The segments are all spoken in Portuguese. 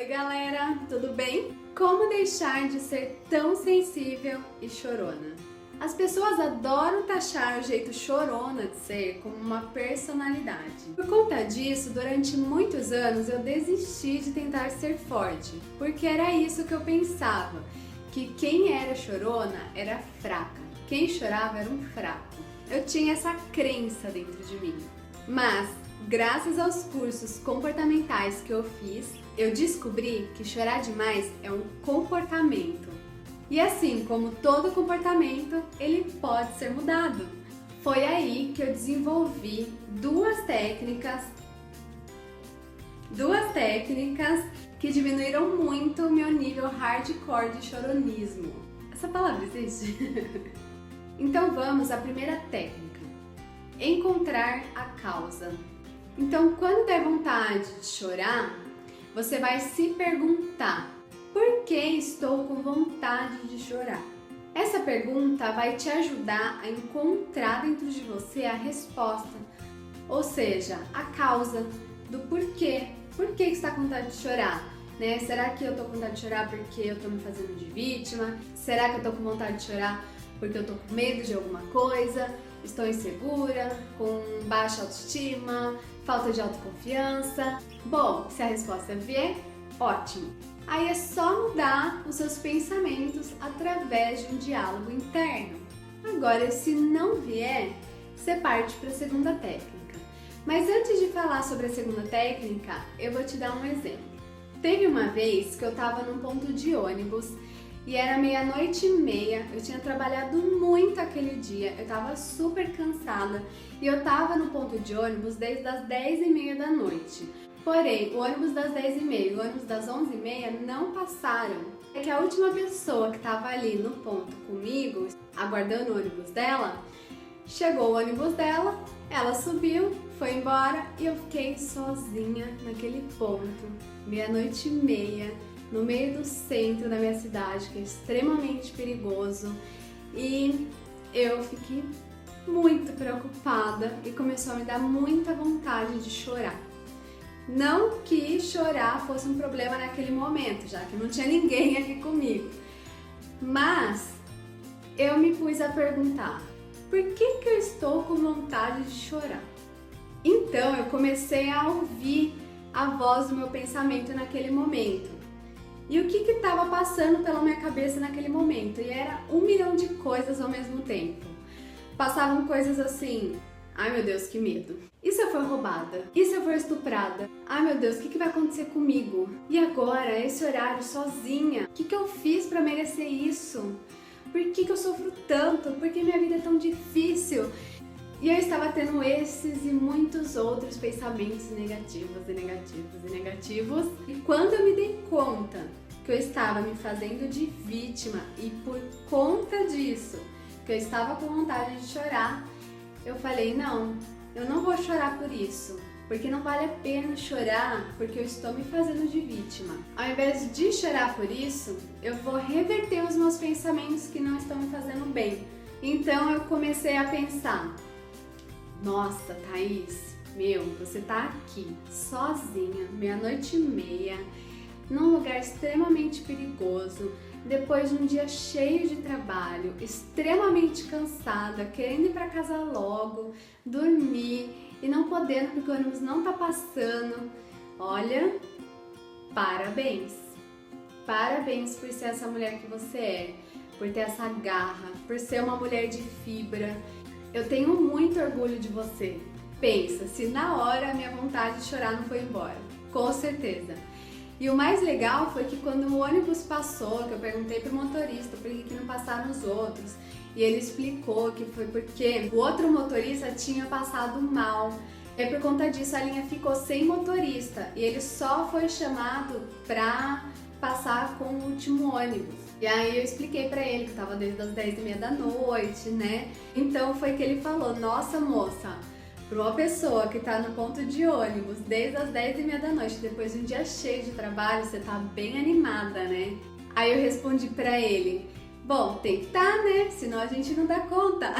galera, tudo bem? Como deixar de ser tão sensível e chorona? As pessoas adoram taxar o jeito chorona de ser como uma personalidade. Por conta disso, durante muitos anos eu desisti de tentar ser forte, porque era isso que eu pensava, que quem era chorona era fraca, quem chorava era um fraco. Eu tinha essa crença dentro de mim. Mas, graças aos cursos comportamentais que eu fiz, eu descobri que chorar demais é um comportamento. E assim como todo comportamento, ele pode ser mudado. Foi aí que eu desenvolvi duas técnicas que diminuíram muito o meu nível hardcore de choronismo. Essa palavra existe? Então vamos à primeira técnica. Encontrar a causa. Então, quando der vontade de chorar, você vai se perguntar: por que estou com vontade de chorar? Essa pergunta vai te ajudar a encontrar dentro de você a resposta, ou seja, a causa do porquê. Por que está com vontade de chorar? Né? Será que eu estou com vontade de chorar porque eu estou me fazendo de vítima? Será que eu estou com vontade de chorar porque eu estou com medo de alguma coisa? Estou insegura, com baixa autoestima, falta de autoconfiança? Bom, se a resposta vier, ótimo! Aí é só mudar os seus pensamentos através de um diálogo interno. Agora, se não vier, você parte para a segunda técnica. Mas antes de falar sobre a segunda técnica, eu vou te dar um exemplo. Teve uma vez que eu estava num ponto de ônibus e era 00:30, eu tinha trabalhado muito aquele dia, eu tava super cansada e eu tava no ponto de ônibus desde as 10:30 da noite. Porém, o ônibus das 10:30 e o ônibus das 11:30 não passaram. É que a última pessoa que tava ali no ponto comigo, aguardando o ônibus dela, chegou o ônibus dela, ela subiu, foi embora e eu fiquei sozinha naquele ponto, 00:30. No meio do centro da minha cidade, que é extremamente perigoso, e eu fiquei muito preocupada e começou a me dar muita vontade de chorar. Não que chorar fosse um problema naquele momento, já que não tinha ninguém aqui comigo, mas eu me pus a perguntar: por que eu estou com vontade de chorar? Então eu comecei a ouvir a voz do meu pensamento naquele momento. E o que estava passando pela minha cabeça naquele momento? E era 1 milhão de coisas ao mesmo tempo. Passavam coisas assim: ai meu Deus, que medo. E se eu for roubada? E se eu for estuprada? Ai meu Deus, o que vai acontecer comigo? E agora, esse horário, sozinha? O que eu fiz para merecer isso? Por que eu sofro tanto? Por que minha vida é tão difícil? E eu estava tendo esses e muitos outros pensamentos negativos. E quando eu me dei conta que eu estava me fazendo de vítima e por conta disso que eu estava com vontade de chorar, eu falei: não, eu não vou chorar por isso, porque não vale a pena chorar porque eu estou me fazendo de vítima. Ao invés de chorar por isso, eu vou reverter os meus pensamentos que não estão me fazendo bem. Então eu comecei a pensar: nossa, Thaís, você tá aqui, sozinha, 00:30, num lugar extremamente perigoso, depois de um dia cheio de trabalho, extremamente cansada, querendo ir pra casa logo, dormir e não podendo porque o ônibus não tá passando. Olha, parabéns! Parabéns por ser essa mulher que você é, por ter essa garra, por ser uma mulher de fibra. Eu tenho muito orgulho de você. Pensa, se na hora a minha vontade de chorar não foi embora. Com certeza. E o mais legal foi que quando o ônibus passou, que eu perguntei pro motorista por que não passaram os outros, e ele explicou que foi porque o outro motorista tinha passado mal. E por conta disso a linha ficou sem motorista e ele só foi chamado pra passar com o último ônibus. E aí eu expliquei pra ele que tava desde as 10:30 da noite, né? Então foi que ele falou: nossa moça, pra uma pessoa que tá no ponto de ônibus desde as 10:30 da noite, depois de um dia cheio de trabalho, você tá bem animada, né? Aí eu respondi pra ele: bom, tem que tá, né? Senão a gente não dá conta.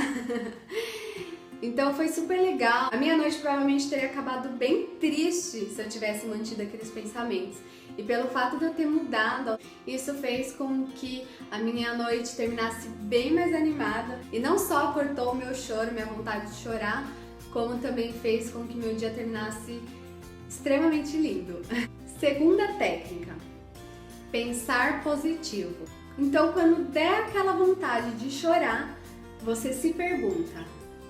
Então foi super legal. A minha noite provavelmente teria acabado bem triste se eu tivesse mantido aqueles pensamentos. E pelo fato de eu ter mudado, isso fez com que a minha noite terminasse bem mais animada. E não só cortou o meu choro, minha vontade de chorar, como também fez com que meu dia terminasse extremamente lindo. Segunda técnica, pensar positivo. Então, quando der aquela vontade de chorar, você se pergunta: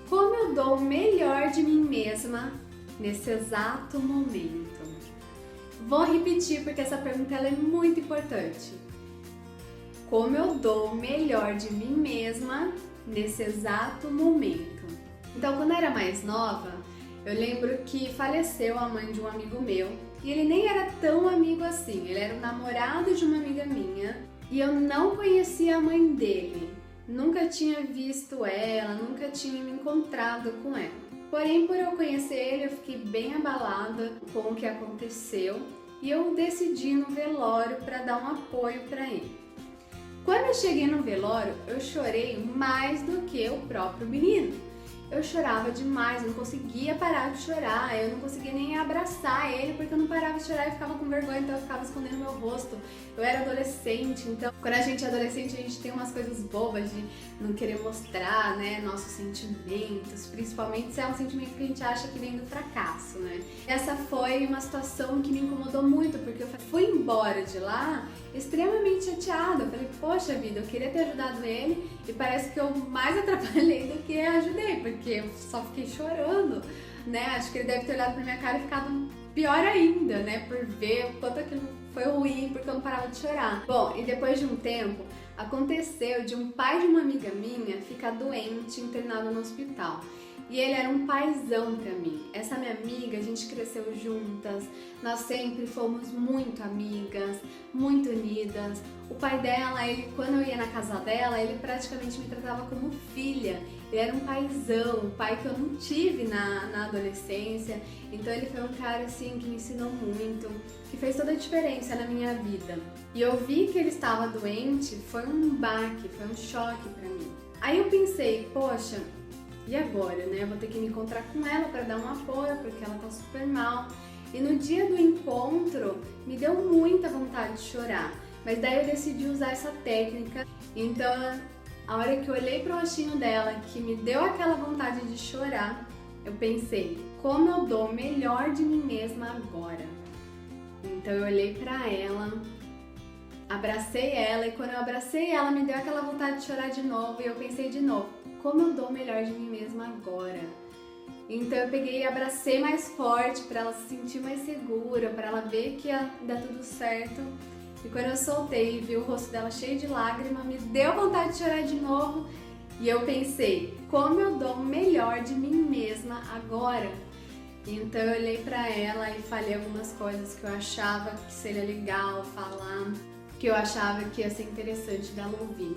como eu dou o melhor de mim mesma nesse exato momento? Vou repetir porque essa pergunta ela é muito importante. Como eu dou o melhor de mim mesma nesse exato momento? Então, quando eu era mais nova, eu lembro que faleceu a mãe de um amigo meu e ele nem era tão amigo assim. Ele era o namorado de uma amiga minha e eu não conhecia a mãe dele. Nunca tinha visto ela, nunca tinha me encontrado com ela. Porém, por eu conhecer ele, eu fiquei bem abalada com o que aconteceu e eu decidi ir no velório para dar um apoio para ele. Quando eu cheguei no velório, eu chorei mais do que o próprio menino. Eu chorava demais, eu não conseguia parar de chorar, eu não conseguia nem abraçar ele porque eu não parava de chorar e ficava com vergonha, então eu ficava escondendo meu rosto. Eu era adolescente, então quando a gente é adolescente a gente tem umas coisas bobas de não querer mostrar, né, nossos sentimentos, principalmente se é um sentimento que a gente acha que vem do fracasso, né. Essa foi uma situação que me incomodou muito porque eu fui embora de lá extremamente chateada. Eu falei, poxa vida, eu queria ter ajudado ele e parece que eu mais atrapalhei do que ajudei, porque eu só fiquei chorando, né? Acho que ele deve ter olhado pra minha cara e ficado pior ainda, né? Por ver o quanto aquilo foi ruim, porque eu não parava de chorar. Bom, e depois de um tempo, aconteceu de um pai de uma amiga minha ficar doente, internado no hospital. E ele era um paizão pra mim. Essa minha amiga, a gente cresceu juntas, nós sempre fomos muito amigas, muito unidas. O pai dela, ele, quando eu ia na casa dela, ele praticamente me tratava como filha. Ele era um paizão, um pai que eu não tive na adolescência. Então ele foi um cara assim que me ensinou muito, que fez toda a diferença na minha vida. E eu vi que ele estava doente, foi um baque, foi um choque pra mim. Aí eu pensei, poxa, e agora, né? Eu vou ter que me encontrar com ela para dar um apoio, porque ela tá super mal. E no dia do encontro, me deu muita vontade de chorar. Mas daí eu decidi usar essa técnica. Então, a hora que eu olhei pro rostinho dela, que me deu aquela vontade de chorar, eu pensei, como eu dou o melhor de mim mesma agora? Então eu olhei pra ela, abracei ela, e quando eu abracei ela, me deu aquela vontade de chorar de novo, e eu pensei de novo, como eu dou o melhor de mim mesma agora? Então eu peguei e abracei mais forte para ela se sentir mais segura, para ela ver que ia dar tudo certo. E quando eu soltei e vi o rosto dela cheio de lágrimas, me deu vontade de chorar de novo. E eu pensei, como eu dou o melhor de mim mesma agora? Então eu olhei para ela e falei algumas coisas que eu achava que seria legal falar, que eu achava que ia ser interessante dela ouvir.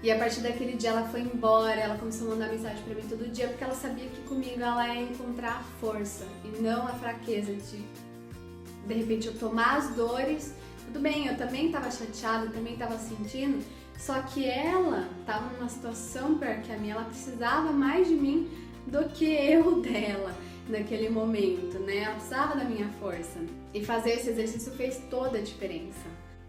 E a partir daquele dia ela foi embora, ela começou a mandar mensagem pra mim todo dia, porque ela sabia que comigo ela ia encontrar a força e não a fraqueza de repente eu tomar as dores. Tudo bem, eu também tava chateada, eu também tava sentindo, só que ela tava numa situação pior que a minha, ela precisava mais de mim do que eu dela naquele momento, né? Ela precisava da minha força. E fazer esse exercício fez toda a diferença.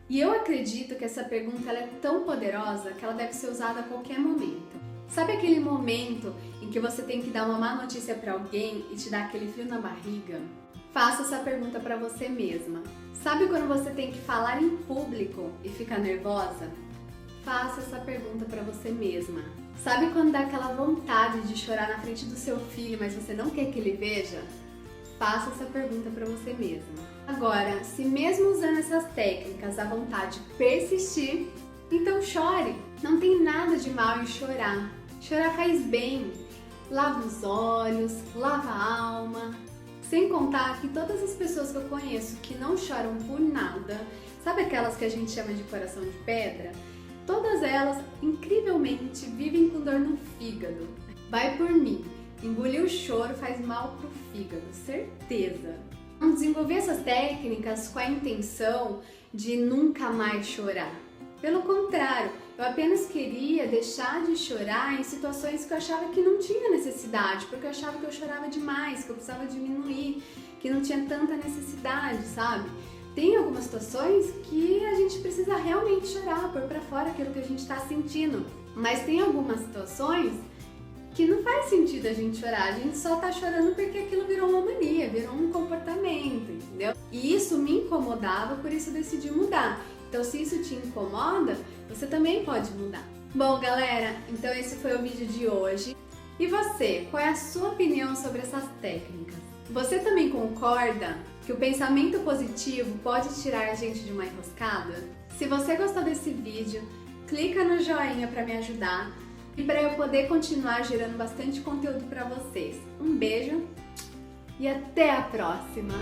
E eu acredito que essa pergunta ela é tão poderosa que ela deve ser usada a qualquer momento. Sabe aquele momento em que você tem que dar uma má notícia para alguém e te dá aquele frio na barriga? Faça essa pergunta para você mesma. Sabe quando você tem que falar em público e fica nervosa? Faça essa pergunta para você mesma. Sabe quando dá aquela vontade de chorar na frente do seu filho, mas você não quer que ele veja? Faça essa pergunta para você mesma. Agora, se mesmo usando essas técnicas a vontade persistir, então chore. Não tem nada de mal em chorar. Chorar faz bem. Lava os olhos, lava a alma. Sem contar que todas as pessoas que eu conheço que não choram por nada, sabe aquelas que a gente chama de coração de pedra? Todas elas, incrivelmente, vivem com dor no fígado. Vai por mim. Engolir o choro faz mal pro fígado, certeza. Vamos desenvolver essas técnicas com a intenção de nunca mais chorar. Pelo contrário, eu apenas queria deixar de chorar em situações que eu achava que não tinha necessidade, porque eu achava que eu chorava demais, que eu precisava diminuir, que não tinha tanta necessidade, sabe? Tem algumas situações que a gente precisa realmente chorar, pôr pra fora aquilo que a gente tá sentindo. Mas tem algumas situações que não faz sentido a gente chorar, a gente só tá chorando porque aquilo virou uma mania, virou um comportamento, entendeu? E isso me incomodava, por isso eu decidi mudar. Então, se isso te incomoda, você também pode mudar. Bom, galera, então esse foi o vídeo de hoje. E você, qual é a sua opinião sobre essas técnicas? Você também concorda que o pensamento positivo pode tirar a gente de uma enroscada? Se você gostou desse vídeo, clica no joinha para me ajudar e para eu poder continuar gerando bastante conteúdo para vocês. Um beijo e até a próxima!